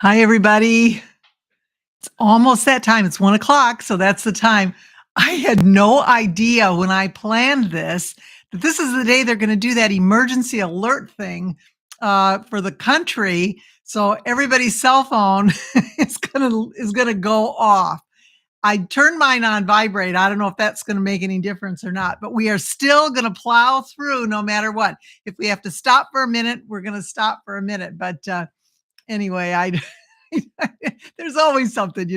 Hi, everybody. It's almost that time. It's 1 o'clock, so that's the time. I had no idea when I planned this that this is the day they're going to do that emergency alert thing for the country. So everybody's cell phone is gonna go off. I turned mine on vibrate. I don't know if that's going to make any difference or not, but we are still going to plow through no matter what. If we have to stop for a minute, we're going to stop for a minute. But anyway, I there's always something,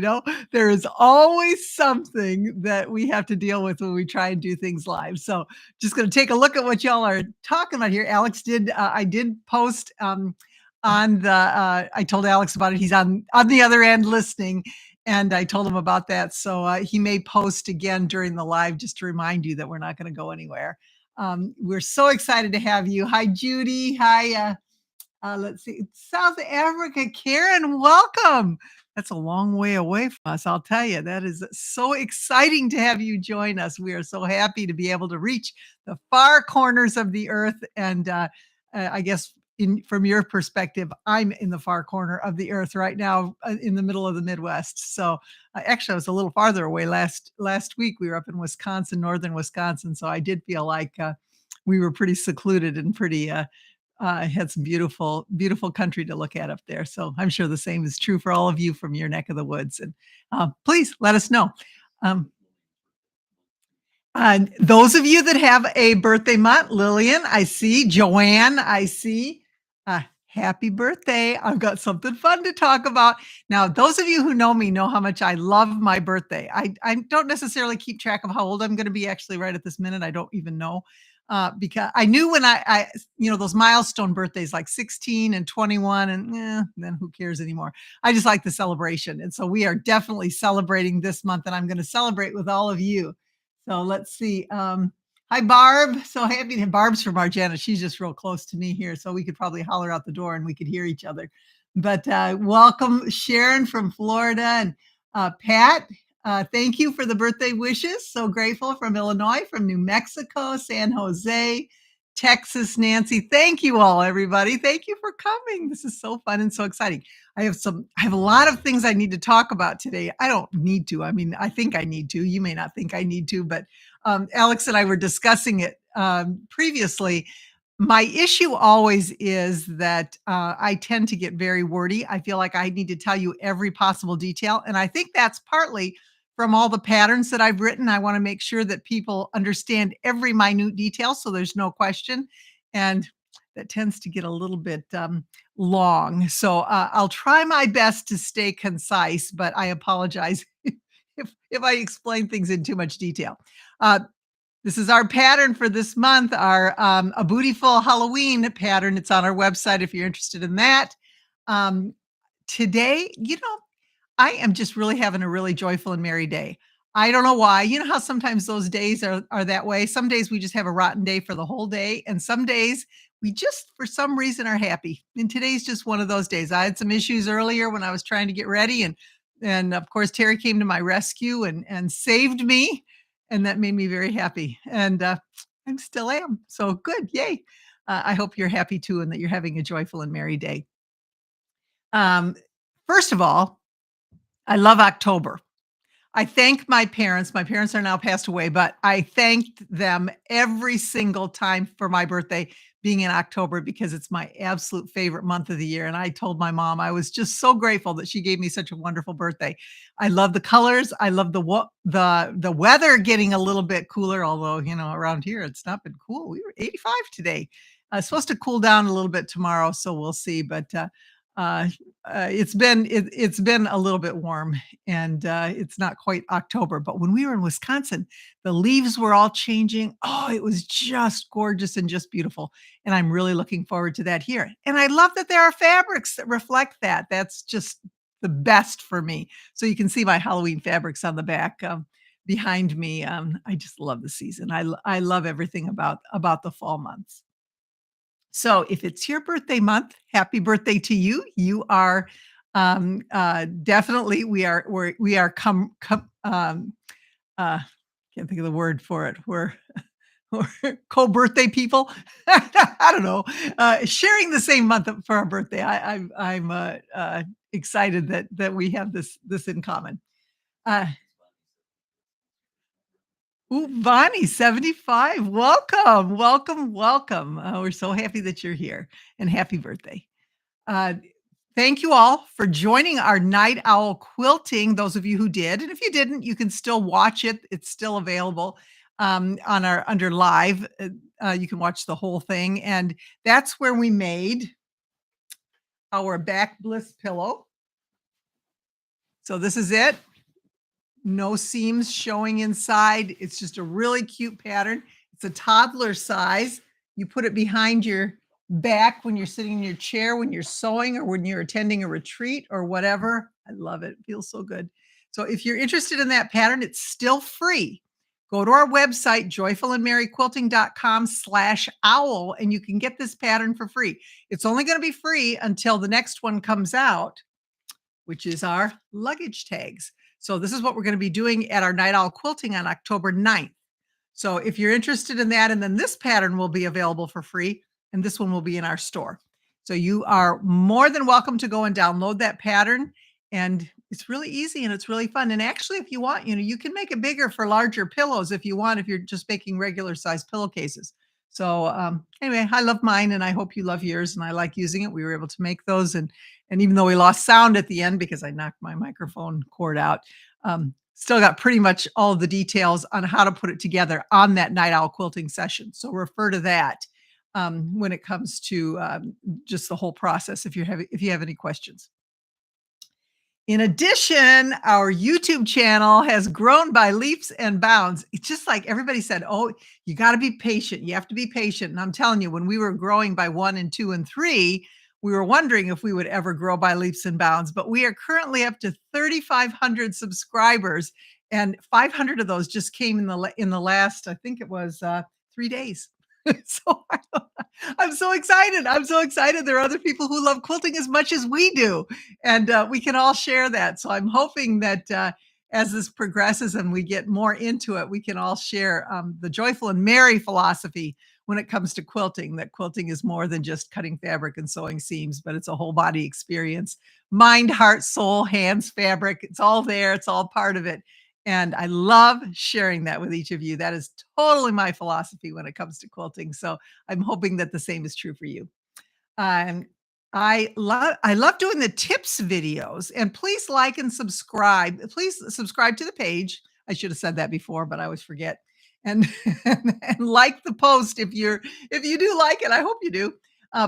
there is always something that we have to deal with when we try and do things live. So just going to take a look at what y'all are talking about here. I did post on I told Alex about it. He's on the other end listening. And I told him about that. So he may post again during the live just to remind you that we're not going to go anywhere. We're so excited to have you. Hi, Judy. Hi, let's see, South Africa. Karen, welcome. That's a long way away from us, I'll tell you. That is so exciting to have you join us. We are so happy to be able to reach the far corners of the earth. And I guess from your perspective, I'm in the far corner of the earth right now, in the middle of the Midwest. So actually, I was a little farther away last week. We were up in Wisconsin, northern Wisconsin. So I did feel like we were pretty secluded and pretty had some beautiful, beautiful country to look at up there. So I'm sure the same is true for all of you from your neck of the woods. And please let us know. Um, and those of you that have a birthday month, Lillian, I see. Joanne, I see. Happy birthday. I've got something fun to talk about. Now, those of you who know me know how much I love my birthday. I don't necessarily keep track of how old I'm going to be actually right at this minute. I don't even know. Because I knew when those milestone birthdays like 16 and 21, and then who cares anymore? I just like the celebration. And so we are definitely celebrating this month, and I'm going to celebrate with all of you. So let's see. Hi, Barb. So happy to have Barb's from Argenta. She's just real close to me here. So we could probably holler out the door and we could hear each other. But welcome, Sharon from Florida, and Pat. Thank you for the birthday wishes. So grateful, from Illinois, from New Mexico, San Jose, Texas, Nancy. Thank you all, everybody. Thank you for coming. This is so fun and so exciting. I have a lot of things I need to talk about today. I don't need to. I mean, I think I need to. You may not think I need to, but Alex and I were discussing it previously. My issue always is that I tend to get very wordy. I feel like I need to tell you every possible detail. And I think that's partly from all the patterns that I've written. I want to make sure that people understand every minute detail so there's no question. And that tends to get a little bit long. So I'll try my best to stay concise, but I apologize if I explain things in too much detail. Uh, this is our pattern for this month, our A Bootyful Halloween pattern. It's on our website if you're interested in that. Um, Today, I am just really having a really joyful and merry day. I don't know why. You know how sometimes those days are that way? Some days we just have a rotten day for the whole day, and some days we just, for some reason, are happy. And today's just one of those days. I had some issues earlier when I was trying to get ready, and of course Terry came to my rescue and saved me, and that made me very happy. And I'm still am. So good. Yay. I hope you're happy too and that you're having a joyful and merry day. Um, First of all, I love October. I thank my parents. My parents are now passed away, but I thanked them every single time for my birthday being in October because it's my absolute favorite month of the year. And I told my mom I was just so grateful that she gave me such a wonderful birthday. I love the colors. I love the weather getting a little bit cooler, although around here it's not been cool. We were 85 today. It's supposed to cool down a little bit tomorrow, so we'll see. But uh, it's been a little bit warm, and it's not quite October. But when we were in Wisconsin, the leaves were all changing. Oh, it was just gorgeous and just beautiful. And I'm really looking forward to that here. And I love that there are fabrics that reflect that. That's just the best for me. So you can see my Halloween fabrics on the back behind me. I just love the season. I love everything about the fall months. So if it's your birthday month, happy birthday to you. You are definitely we are can't think of the word for it. We're co-birthday people. I don't know. Sharing the same month for our birthday. I'm excited that we have this in common. Uh, ooh, Bonnie, 75. Welcome, welcome, welcome. We're so happy that you're here and happy birthday. Uh, Thank you all for joining our Night Owl Quilting, those of you who did. And if you didn't, you can still watch it. It's still available on our under live. You can watch the whole thing. And that's where we made our back bliss pillow. So this is it. No seams showing inside. It's just a really cute pattern. It's a toddler size. You put it behind your back when you're sitting in your chair, when you're sewing, or when you're attending a retreat or whatever. I love it. It feels so good. So if you're interested in that pattern, it's still free. Go to our website, joyfulandmerryquilting.com/owl, and you can get this pattern for free. It's only going to be free until the next one comes out, which is our luggage tags. So this is what we're going to be doing at our Night Owl Quilting on October 9th. So if you're interested in that, and then this pattern will be available for free, and this one will be in our store. So you are more than welcome to go and download that pattern. And it's really easy and it's really fun. And actually, if you want, you can make it bigger for larger pillows if you want, if you're just making regular size pillowcases. So anyway, I love mine and I hope you love yours. And I like using it. We were able to make those. And even though we lost sound at the end because I knocked my microphone cord out, still got pretty much all of the details on how to put it together on that Night Owl Quilting session. So refer to that when it comes to just the whole process if you have any questions. In addition, our YouTube channel has grown by leaps and bounds. It's just like everybody said, oh, you got to be patient. You have to be patient. And I'm telling you, when we were growing by 1 and 2 and 3, we were wondering if we would ever grow by leaps and bounds. But we are currently up to 3,500 subscribers, and 500 of those just came in the last, I think it was 3 days. So I'm so excited. I'm so excited. There are other people who love quilting as much as we do, and we can all share that. So I'm hoping that as this progresses and we get more into it, we can all share the joyful and merry philosophy when it comes to quilting, that quilting is more than just cutting fabric and sewing seams, but it's a whole body experience. Mind, heart, soul, hands, fabric. It's all there. It's all part of it. And I love sharing that with each of you. That is totally my philosophy when it comes to quilting. So I'm hoping that the same is true for you. Um, I love doing the tips videos, and please like and subscribe. Please subscribe to the page. I should have said that before, but I always forget. And, and like the post if you do like it. I hope you do.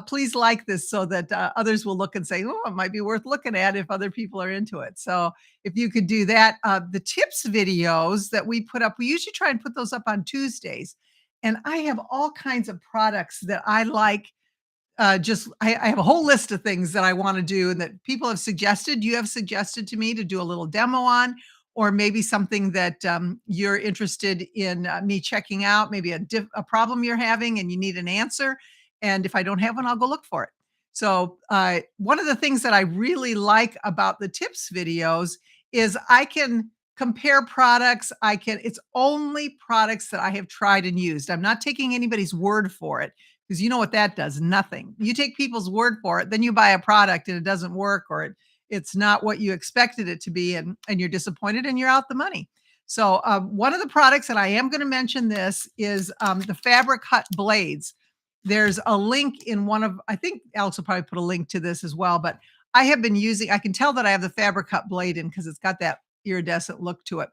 Please like this so that others will look and say, "Oh, it might be worth looking at if other people are into it." So if you could do that, the tips videos that we put up, we usually try and put those up on Tuesdays, and I have all kinds of products that I like. I have a whole list of things that I want to do and that people have suggested. You have suggested to me to do a little demo on, or maybe something that you're interested in me checking out. Maybe a problem you're having and you need an answer. And if I don't have one, I'll go look for it. So one of the things that I really like about the tips videos is I can compare products. It's only products that I have tried and used. I'm not taking anybody's word for it because you know what that does? Nothing. You take people's word for it, then you buy a product and it doesn't work, or it's not what you expected it to be, and you're disappointed and you're out the money. So one of the products, and I am going to mention this, is the Fabric Hut blades. There's a link in I think Alex will probably put a link to this as well, but I have been I can tell that I have the Fabric Hut blade in because it's got that iridescent look to it.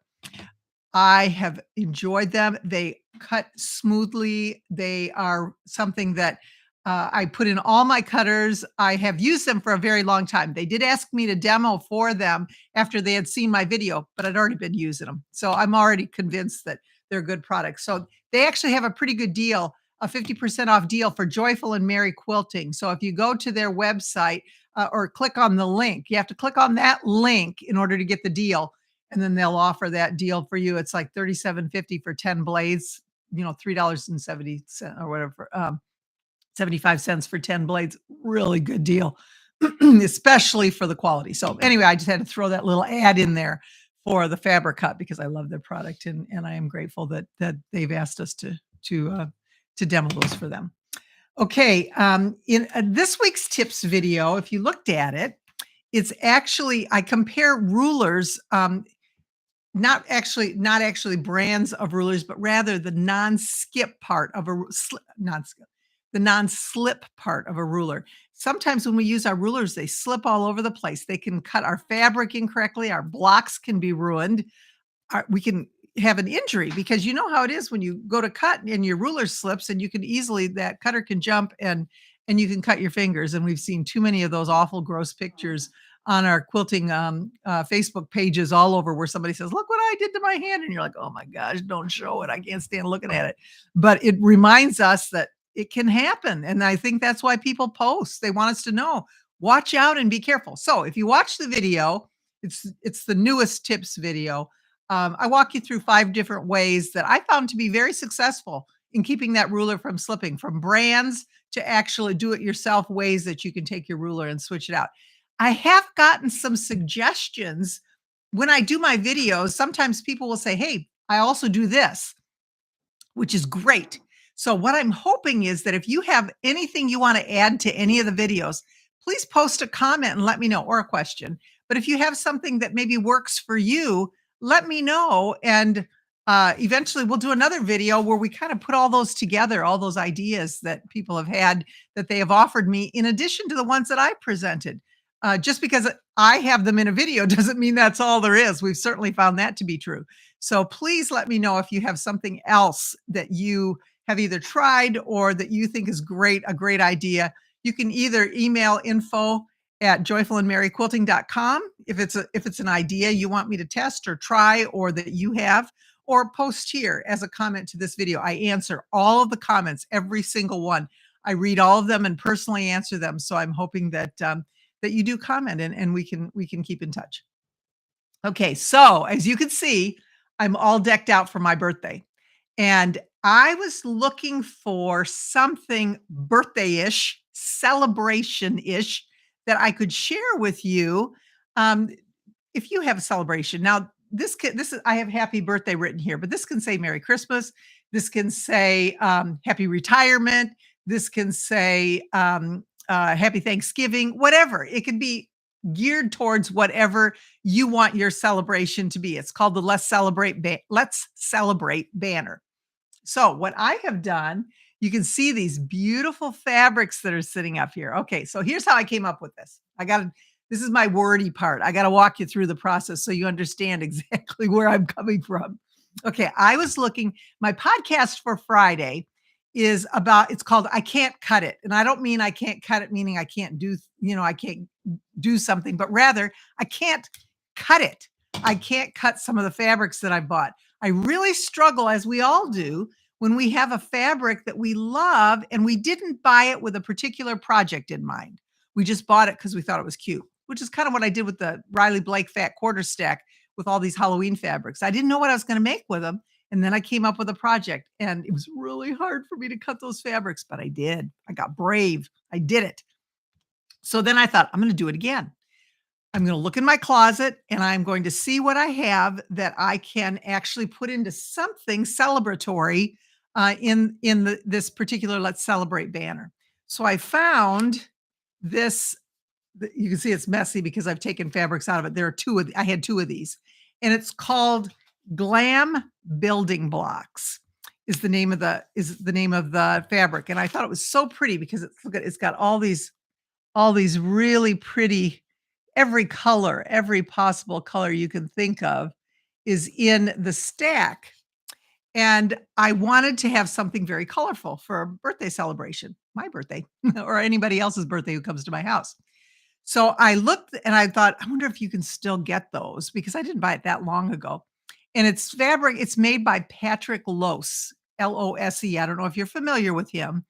I have enjoyed them. They cut smoothly. They are something that I put in all my cutters. I have used them for a very long time. They did ask me to demo for them after they had seen my video, but I'd already been using them. So I'm already convinced that they're good products. So they actually have a pretty good deal, a 50% off deal for Joyful and Merry Quilting. So if you go to their website or click on the link, you have to click on that link in order to get the deal. And then they'll offer that deal for you. It's like $37.50 for 10 blades, $3.70 or whatever, 75 cents for 10 blades. Really good deal, especially for the quality. So anyway, I just had to throw that little ad in there for the Fabric Hut because I love their product, and I am grateful that they've asked us to demo those for them. Okay, in this week's tips video, if you looked at it, it's actually I compare rulers, not actually brands of rulers, but rather the non-skip part of a ru sli non-skip the non-slip part of a ruler. Sometimes when we use our rulers, they slip all over the place. They can cut our fabric incorrectly, our blocks can be ruined, we can have an injury because you know how it is when you go to cut and your ruler slips and you can easily that cutter can jump and you can cut your fingers. And we've seen too many of those awful gross pictures on our quilting Facebook pages all over where somebody says, "Look what I did to my hand," and you're like, "Oh my gosh, don't show it! I can't stand looking at it." But it reminds us that it can happen, and I think that's why people post. They want us to know, watch out and be careful. So if you watch the video, it's the newest tips video. I walk you through 5 different ways that I found to be very successful in keeping that ruler from slipping, from brands to actually do it yourself ways that you can take your ruler and switch it out. I have gotten some suggestions when I do my videos. Sometimes people will say, "Hey, I also do this," which is great. So what I'm hoping is that if you have anything you want to add to any of the videos, please post a comment and let me know, or a question. But if you have something that maybe works for you, let me know. And eventually we'll do another video where we kind of put all those together, all those ideas that people have had that they have offered me, in addition to the ones that I presented. Just because I have them in a video doesn't mean that's all there is. We've certainly found that to be true. So please let me know if you have something else that you have either tried or that you think is great, a great idea. You can either email info@joyfulandmerryquilting.com if it's an idea you want me to test or try or that you have, or post here as a comment to this video. I answer all of the comments, every single one. I read all of them and personally answer them. So I'm hoping that that you do comment and we can keep in touch. Okay, so as you can see, I'm all decked out for my birthday. And I was looking for something birthday-ish, celebration-ish that I could share with you. Um, if you have a celebration. Now, this is I have happy birthday written here, but this can say Merry Christmas. This can say happy retirement. This can say happy Thanksgiving, whatever. It can be geared towards whatever you want your celebration to be. It's called the Let's Celebrate banner. So what I have done, you can see these beautiful fabrics that are sitting up here. Okay, so here's how I came up with this. This is my wordy part. I got to walk you through the process so you understand exactly where I'm coming from. Okay, I was looking, my podcast for Friday it's called I Can't Cut It. And I don't mean I can't cut it, meaning I can't I can't do something, but rather I can't cut it. I can't cut some of the fabrics that I bought. I really struggle, as we all do, when we have a fabric that we love and we didn't buy it with a particular project in mind. We just bought it because we thought it was cute, which is kind of what I did with the Riley Blake Fat Quarter Stack with all these Halloween fabrics. I didn't know what I was going to make with them. And then I came up with a project and it was really hard for me to cut those fabrics, but I did. I got brave. I did it. So then I thought, I'm going to do it again. I'm going to look in my closet and I'm going to see what I have that I can actually put into something celebratory this particular Let's Celebrate banner. So I found this. You can see it's messy because I've taken fabrics out of it. I had 2 of these, and it's called Glam Building Blocks. Is the name of the fabric, and I thought it was so pretty because it's got all these really pretty. Every color, every possible color you can think of is in the stack. And I wanted to have something very colorful for a birthday celebration, my birthday, or anybody else's birthday who comes to my house. So I looked and I thought, I wonder if you can still get those because I didn't buy it that long ago. And it's fabric, it's made by Patrick Lose, Lose. I don't know if you're familiar with him,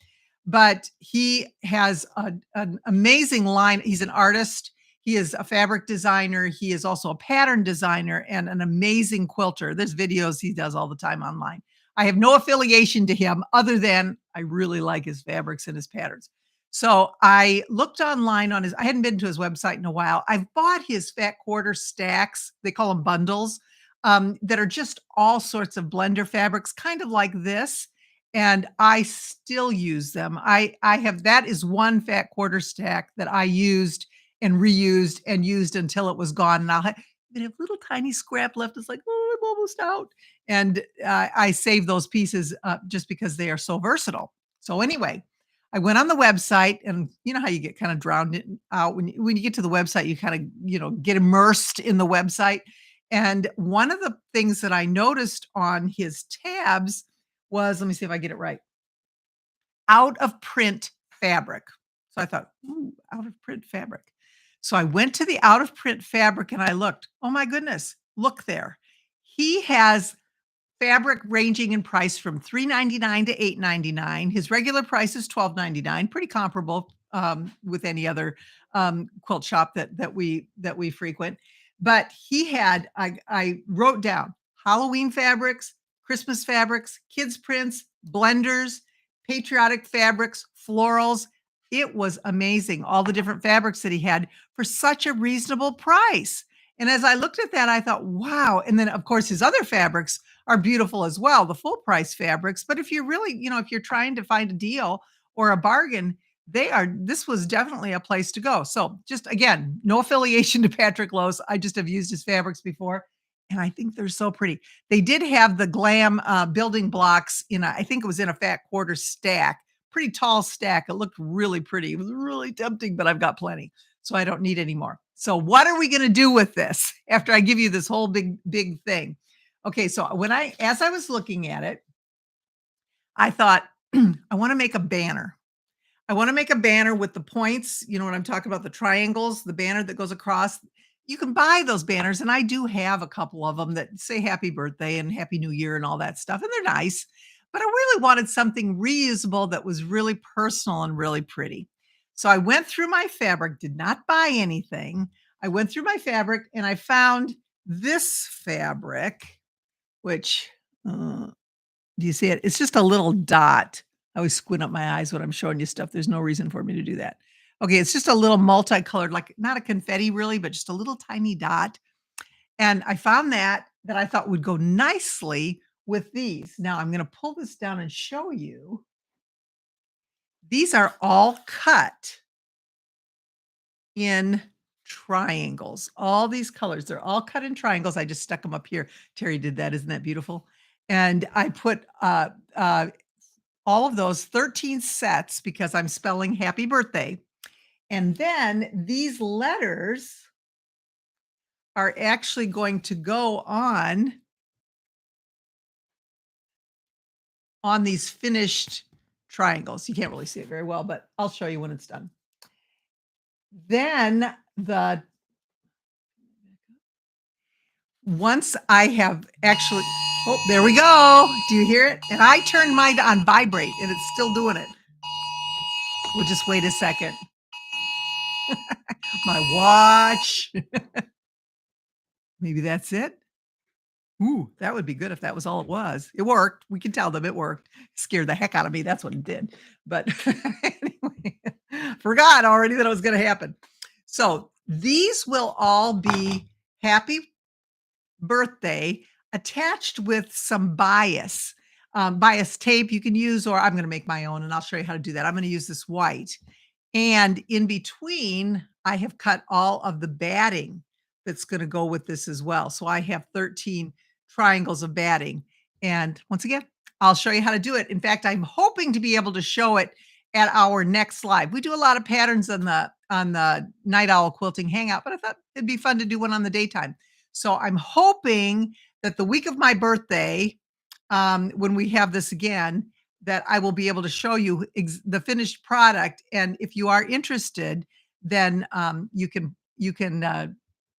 but he has an amazing line. He's an artist. He is a fabric designer. He is also a pattern designer and an amazing quilter. There's videos he does all the time online. I have no affiliation to him other than I really like his fabrics and his patterns. So I looked online I hadn't been to his website in a while. I've bought his fat quarter stacks. They call them bundles, that are just all sorts of blender fabrics, kind of like this. And I still use them. That is one fat quarter stack that I used and reused and used until it was gone, and I'll even have little tiny scrap left. It's like, "Oh, I'm almost out." And, I save those pieces, just because they are so versatile. So anyway, I went on the website, and you know how you get kinda drowned in out when you get to the website, you kinda, get immersed in the website, and one of the things that I noticed on his tabs was, let me see if I get it right, out of print fabric. So I thought, "Ooh, out of print fabric." So I went to the out of print fabric and I looked. Oh my goodness, look there. He has fabric ranging in price from $3.99 to $8.99. His regular price is $12.99, pretty comparable, with any other, quilt shop that we frequent. But he had I wrote down Halloween fabrics, Christmas fabrics, kids prints, blenders, patriotic fabrics, florals. It was amazing, all the different fabrics that he had for such a reasonable price. And as I looked at that, I thought, "Wow." And then, of course, his other fabrics are beautiful as well, the full price fabrics. But if you're really, if you're trying to find a deal or a bargain, this was definitely a place to go. So just again, no affiliation to Patrick Lowe's. I just have used his fabrics before. And I think they're so pretty. They did have the glam building blocks I think it was in a fat quarter stack, pretty tall stack. It looked really pretty. It was really tempting, but I've got plenty. So I don't need any more. So what are we going to do with this after I give you this whole big thing? Okay, so as I was looking at it, I thought, I wanna make a banner. I wanna make a banner with the points, you know what I'm talking about, the triangles, the banner that goes across. You can buy those banners, and I do have a couple of them that say happy birthday and happy new year and all that stuff, and they're nice, but I really wanted something reusable that was really personal and really pretty. So I went through my fabric, did not buy anything. I went through my fabric and I found this fabric, which, uh, do you see it? It's just a little dot. I always squint up my eyes when I'm showing you stuff. There's no reason for me to do that. Okay, it's just a little multicolored, like not a confetti really, but just a little tiny dot. And I found that I thought would go nicely with these. Now I'm going to pull this down and show you. These are all cut in triangles. All these colors, they're all cut in triangles. I just stuck them up here. Terry did that. Isn't that beautiful? And I put all of those 13 sets because I'm spelling happy birthday. And then these letters are actually going to go on these finished triangles. You can't really see it very well, but I'll show you when it's done. Then once I have actually, oh, there we go. Do you hear it? And I turned mine on vibrate and it's still doing it. We'll just wait a second. My watch. Maybe that's it. Ooh, that would be good if that was all it was. It worked. We can tell them it worked. Scared the heck out of me. That's what it did. But anyway, forgot already that it was going to happen. So these will all be happy birthday attached with some bias tape you can use, or I'm going to make my own and I'll show you how to do that. I'm going to use this white. And in between, I have cut all of the batting that's going to go with this as well. So I have 13 triangles of batting. And once again, I'll show you how to do it. In fact, I'm hoping to be able to show it at our next live. We do a lot of patterns on the Night Owl Quilting Hangout, but I thought it'd be fun to do one on the daytime. So I'm hoping that the week of my birthday, when we have this again, that I will be able to show you the finished product. And if you are interested, then you can.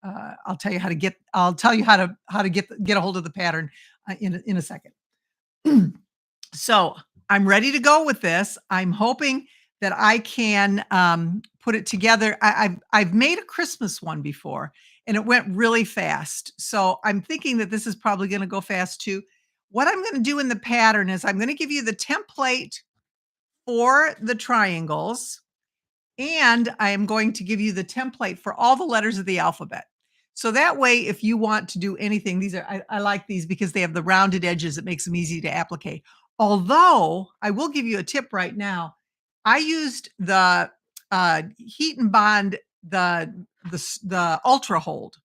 I'll tell you how to get. I'll tell you how to get a hold of the pattern in a second. So I'm ready to go with this. I'm hoping that I can put it together. I've made a Christmas one before, and it went really fast. So I'm thinking that this is probably going to go fast too. What I'm going to do in the pattern is I'm going to give you the template for the triangles, and I am going to give you the template for all the letters of the alphabet. So that way, if you want to do anything, I like these because they have the rounded edges. It makes them easy to applicate. Although I will give you a tip right now. I used the Heat and Bond the ultra hold.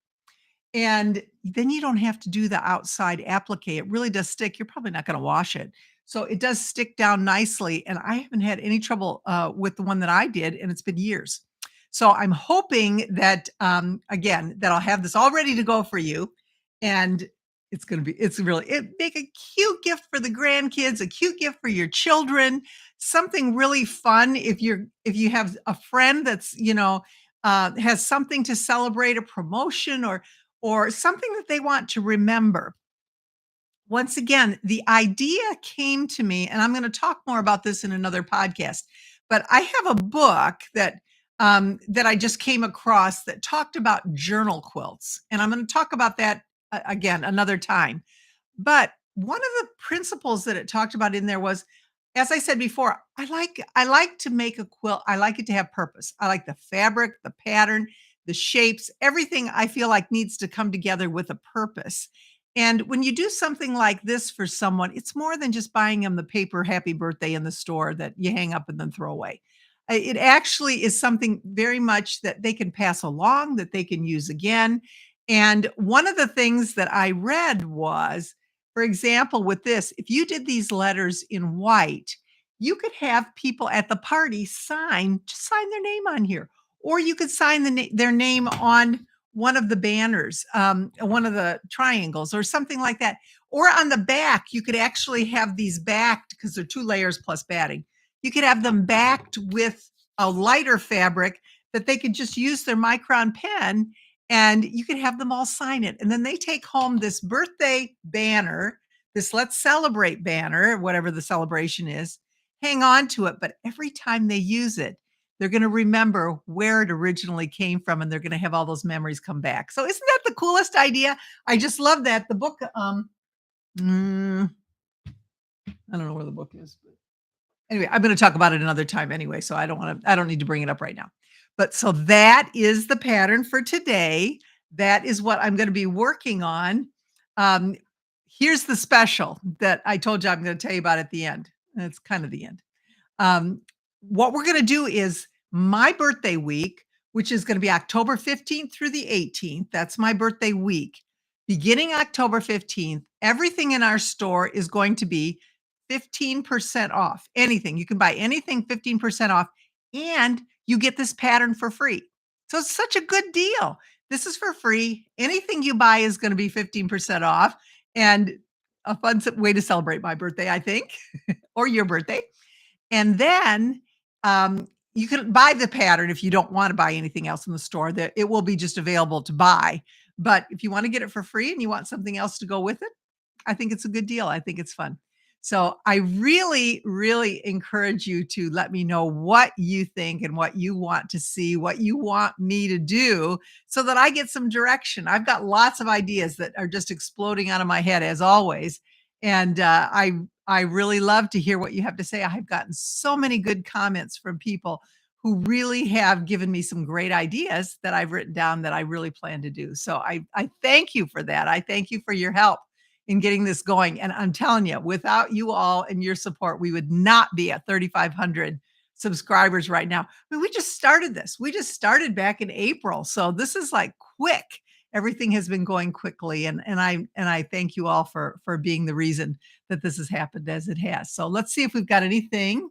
And then you don't have to do the outside applique. It really does stick. You're probably not gonna wash it. So it does stick down nicely, and I haven't had any trouble, with the one that I did, and it's been years. So I'm hoping that, again, that I'll have this all ready to go for you, and it's really it make a cute gift for the grandkids, a cute gift for your children, something really fun if you have a friend that's, has something to celebrate, a promotion or something that they want to remember. Once again, the idea came to me, and I'm going to talk more about this in another podcast. But I have a book that I just came across that talked about journal quilts, and I'm going to talk about that again another time. But one of the principles that it talked about in there was, as I said before, I like to make a quilt. I like it to have purpose. I like the fabric, the pattern, the shapes, everything I feel like needs to come together with a purpose. And when you do something like this for someone, it's more than just buying them the paper happy birthday in the store that you hang up and then throw away. It actually is something very much that they can pass along, that they can use again. And one of the things that I read was, for example, with this, if you did these letters in white, you could have people at the party just sign their name on here, or you could sign their name on one of the banners, one of the triangles, or something like that. Or on the back, you could actually have these backed because they're 2 layers plus batting. You could have them backed with a lighter fabric that they could just use their micron pen and you could have them all sign it. And then they take home this birthday banner, this let's celebrate banner, whatever the celebration is, hang on to it. But every time they use it, they're going to remember where it originally came from and they're going to have all those memories come back. So isn't that the coolest idea? I just love that. The book, mm, I don't know where the book is. But anyway, I'm going to talk about it another time anyway. So I don't need to bring it up right now. But so that is the pattern for today. That is what I'm going to be working on. Um, Here's the special that I told you I'm going to tell you about at the end. It's kind of the end. Um, what we're going to do is my birthday week, which is going to be October 15th through the 18th. That's my birthday week. Beginning October 15th, everything in our store is going to be 15% off. Anything. You can buy anything 15% off, and you get this pattern for free. So it's such a good deal. This is for free. Anything you buy is going to be 15% off, and a fun way to celebrate my birthday, I think, or your birthday. And then, you can buy the pattern if you don't wanna buy anything else in the store, that it will be just available to buy. But if you wanna get it for free and you want something else to go with it, I think it's a good deal. I think it's fun. So I really, really encourage you to let me know what you think and what you want to see, what you want me to do so that I get some direction. I've got lots of ideas that are just exploding out of my head as always. And I really love to hear what you have to say. I have gotten so many good comments from people who really have given me some great ideas that I've written down that I really plan to do. So I thank you for that. I thank you for your help in getting this going. And I'm telling you, without you all and your support, we would not be at 3,500 subscribers right now. I mean, we just started this. We just started back in April. So this is like quick. Everything has been going quickly. And I thank you all for being the reason that this has happened as it has. So let's see if we've got anything.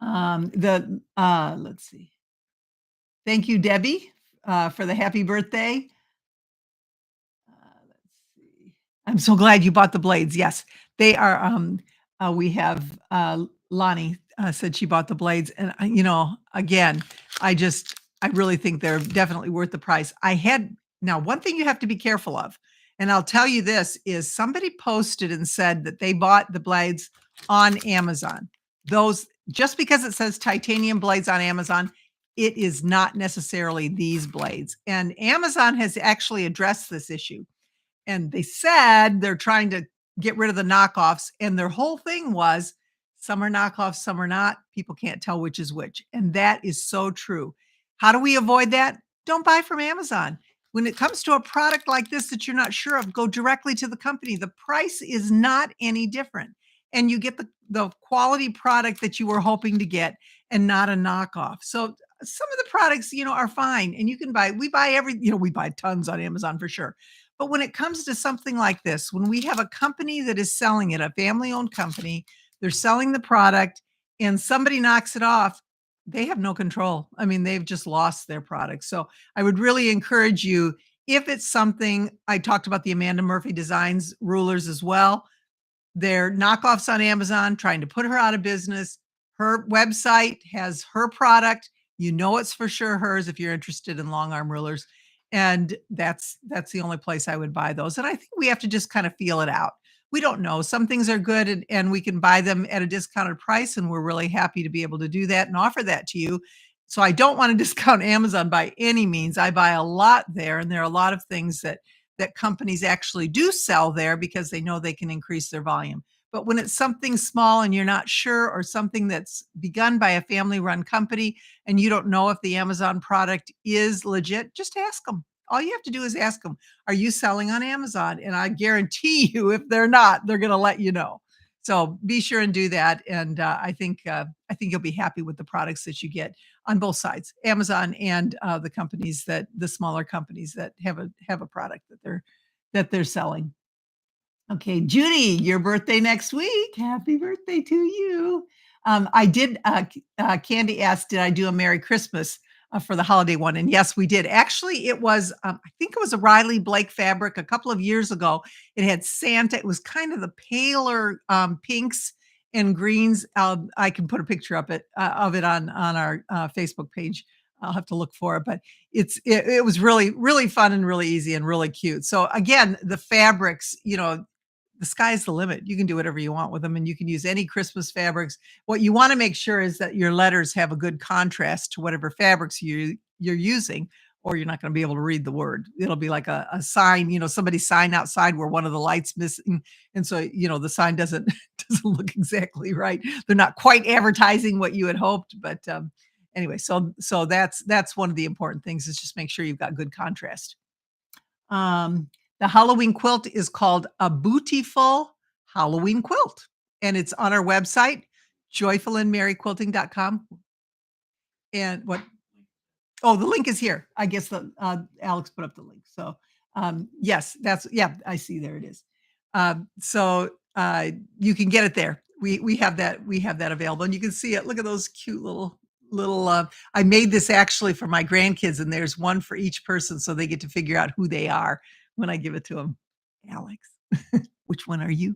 Let's see. Thank you, Debbie, for the happy birthday. Let's see. I'm so glad you bought the blades. Yes, they are. We have Lonnie said she bought the blades, and again, I really think they're definitely worth the price. Now one thing you have to be careful of, and I'll tell you this is somebody posted and said that they bought the blades on Amazon. Those just because it says titanium blades on Amazon, it is not necessarily these blades. And Amazon has actually addressed this issue. And they said they're trying to get rid of the knockoffs. And their whole thing was some are knockoffs, some are not. People can't tell which is which. And that is so true. How do we avoid that? Don't buy from Amazon. When it comes to a product like this that you're not sure of, go directly to the company. The price is not any different. And you get the quality product that you were hoping to get and not a knockoff. So some of the products, are fine and you can buy we buy we buy tons on Amazon for sure. But when it comes to something like this, when we have a company that is selling it, a family-owned company, they're selling the product and somebody knocks it off, they have no control. I mean, they've just lost their product. So I would really encourage you, if it's something I talked about the Amanda Murphy Designs rulers as well. They're knockoffs on Amazon trying to put her out of business. Her website has her product. You know it's for sure hers if you're interested in long arm rulers. And that's the only place I would buy those. And I think we have to just kind of feel it out. We don't know. Some things are good and we can buy them at a discounted price. And we're really happy to be able to do that and offer that to you. So I don't want to discount Amazon by any means. I buy a lot there, and there are a lot of things that companies actually do sell there because they know they can increase their volume. But when it's something small and you're not sure, or something that's begun by a family run company and you don't know if the Amazon product is legit, just ask them. All you have to do is ask them, are you selling on Amazon? And I guarantee you, if they're not, they're going to let you know. So be sure and do that. And I think you'll be happy with the products that you get on both sides, Amazon and the smaller companies that have a product that they're selling. Okay, Judy, your birthday next week. Happy birthday to you. I did. Candy asked, "Did I do a Merry Christmas for the holiday one?" And yes, we did. Actually, it was. I think it was a Riley Blake fabric a couple of years ago. It had Santa. It was kind of the paler pinks and greens. I can put a picture of it on our Facebook page. I'll have to look for it, but it was really really fun and really easy and really cute. So again, the fabrics, the sky's the limit. You can do whatever you want with them, and you can use any Christmas fabrics. What you want to make sure is that your letters have a good contrast to whatever fabrics you're using, or you're not going to be able to read the word. It'll be like a sign, somebody's sign outside where one of the lights missing, and so the sign doesn't doesn't look exactly right. They're not quite advertising what you had hoped, but anyway, so that's one of the important things, is just make sure you've got good contrast. Um, the Halloween quilt is called A Bootiful Halloween Quilt, and it's on our website, joyfulandmerryquilting.com. And what Oh, the link is here. I guess Alex put up the link. So, yes, yeah, I see, there it is. You can get it there. We have that available, and you can see it. Look at those cute little. I made this actually for my grandkids, and there's one for each person, so they get to figure out who they are when I give it to them. Alex, which one are you?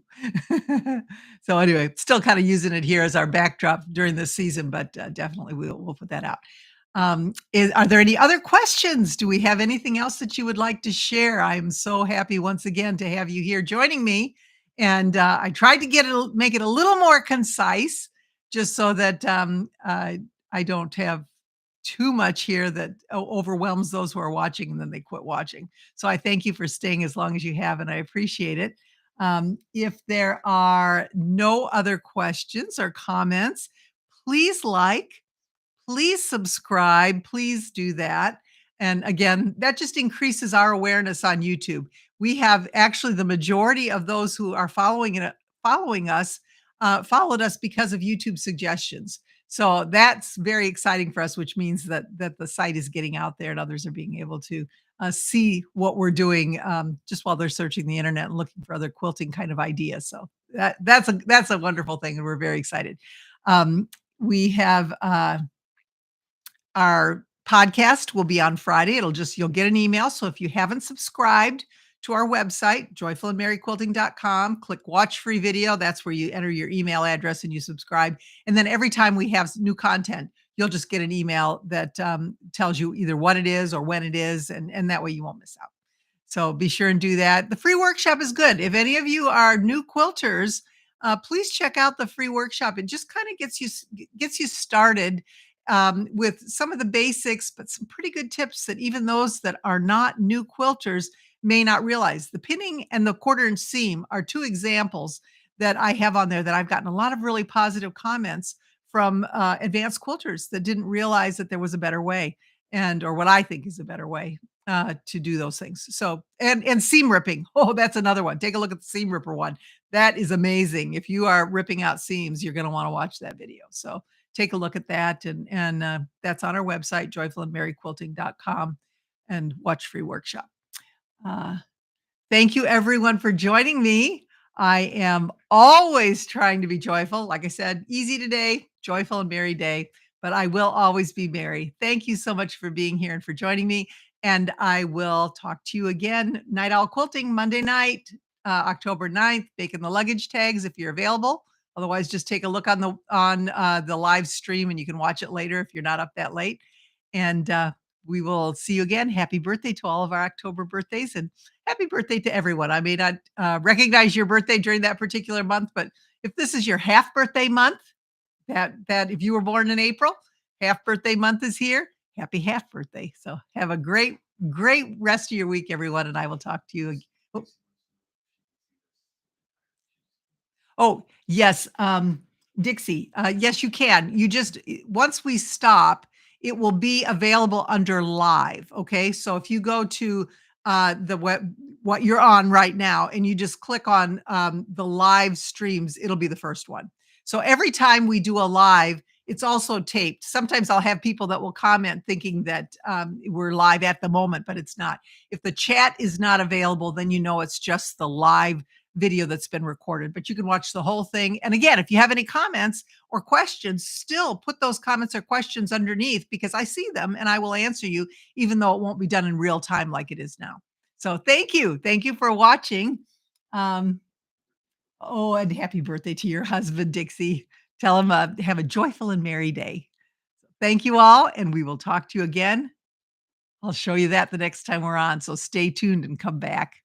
So anyway, still kind of using it here as our backdrop during this season, but definitely we'll put that out. Are there any other questions? Do we have anything else that you would like to share? I'm so happy once again to have you here joining me. And I tried to make it a little more concise, just so that I don't have too much here that overwhelms those who are watching and then they quit watching. So I thank you for staying as long as you have, and I appreciate it. If there are no other questions or comments, please please subscribe. Please do that. And again, that just increases our awareness on YouTube. We have actually the majority of those who are following us followed us because of YouTube suggestions. So that's very exciting for us, which means that the site is getting out there and others are being able to see what we're doing, just while they're searching the internet and looking for other quilting kind of ideas. So that's a wonderful thing, and we're very excited. We have our podcast will be on Friday. You'll get an email. So if you haven't subscribed to our website, joyfulandmerryquilting.com, click watch free video. That's where you enter your email address and you subscribe. And then every time we have new content, you'll just get an email that tells you either what it is or when it is. And that way you won't miss out. So be sure and do that. The free workshop is good. If any of you are new quilters, please check out the free workshop. It just kind of gets you started with some of the basics, but some pretty good tips that even those that are not new quilters may not realize. The pinning and the quarter-inch seam are two examples that I have on there that I've gotten a lot of really positive comments from advanced quilters that didn't realize that there was a better way, or what I think is a better way to do those things. So, and seam ripping. Oh, that's another one. Take a look at the seam ripper one. That is amazing. If you are ripping out seams, you're going to want to watch that video. So take a look at that, and that's on our website, joyfulandmerryquilting.com, and watch free workshop. Uh, Thank you everyone for joining me. I am always trying to be joyful. Like I said, easy today, joyful and merry day, but I will always be merry. Thank you so much for being here and for joining me. And I will talk to you again. Night Owl Quilting Monday night, October 9th, making the luggage tags if you're available. Otherwise, just take a look on the live stream and you can watch it later if you're not up that late. And we will see you again. Happy birthday to all of our October birthdays, and happy birthday to everyone. I may not recognize your birthday during that particular month, but if this is your half birthday month, that if you were born in April, half birthday month is here. Happy half birthday. So have a great rest of your week, everyone, and I will talk to you. Oh, yes, Dixie, yes, you can. You just once we stop, it will be available under live, okay? So if you go to, the web what you're on right now, and you just click on, the live streams, it'll be the first one. So every time we do a live, it's also taped. Sometimes I'll have people that will comment thinking that, we're live at the moment, but it's not. If the chat is not available, then you know it's just the live video that's been recorded, but you can watch the whole thing. And again, if you have any comments or questions, still put those comments or questions underneath because I see them and I will answer you, even though it won't be done in real time like it is now. So thank you. Thank you for watching. Um, oh, and happy birthday to your husband, Dixie. Tell him have a joyful and merry day. Thank you all, and we will talk to you again. I'll show you that the next time we're on. So stay tuned and come back.